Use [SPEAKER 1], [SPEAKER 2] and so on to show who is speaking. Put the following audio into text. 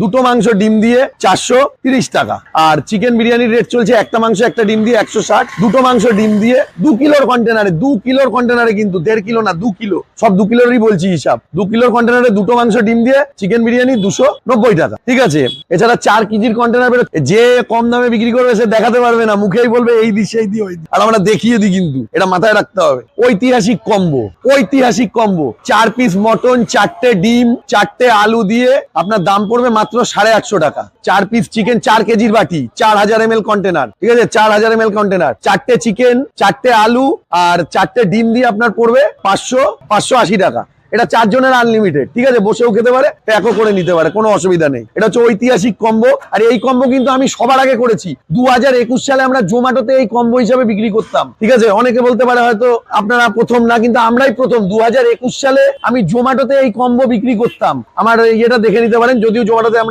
[SPEAKER 1] দুটো মাংস ডিম দিয়ে 430 টাকা। আর চিকেন বিরিয়ানির রেট চলছে একটা মাংস একটা ডিম দিয়ে 160, দুটো মাংস ডিম দিয়ে 2 কিলোর কন্টেনারে, 2 কিলোর কন্টেনারে কিন্তু 1.5 কিলো না, 2 কিলো, সব 2 কিলোরই বলছি হিসাব। 2 কিলোর কন্টেনারে দুটো মাংস ডিম দিয়ে চিকেন বিরিয়ানি 290 টাকা, ঠিক আছে। এছাড়া 4 কেজির কন্টেনার বেরো, যে কম দামে বিক্রি করবে সে দেখাতে পারবে না, মুখেই বলবে এই দি সেই দি ওই দি, আর আমরা দেখিয়ে দিই, কিন্তু এটা মাথায় রাখতে হবে। ঐতিহাসিক কম্বো, ঐতিহাসিক কম্বো, 4 পিস মটন, 4টে ডিম, 4টে আলু দিয়ে আপনার দাম পড়বে মাত্র 850 টাকা। 4 পিস চিকেন, 4 কেজির বাটি, 4000 ml কন্টেনার, ঠিক আছে, 4000 ml কন্টেনার, 4টে চিকেন, 4টে আলু আর 4টে ডিম দিয়ে আপনার পড়বে 580 টাকা। এটা 4 জনের আনলিমিটেড, ঠিক আছে, বসেও খেতে পারে, প্যাকও করে নিতে পারে, কোনো অসুবিধা নেই। এটা হচ্ছে ঐতিহাসিক কম্বো। আর এই কম্বো কিন্তু আমি সবার আগে করেছি। 2021 সালে আমরা জোম্যাটোতে এই কম্বো হিসাবে বিক্রি করতাম, ঠিক আছে। অনেকে বলতে পারে হয়তো আপনারা প্রথম না, কিন্তু আমরাই প্রথম। 2021 সালে আমি জোম্যাটোতে এই কম্বো বিক্রি করতাম। আমার এটা দেখে নিতে পারেন, যদিও জোম্যাটোতে আমরা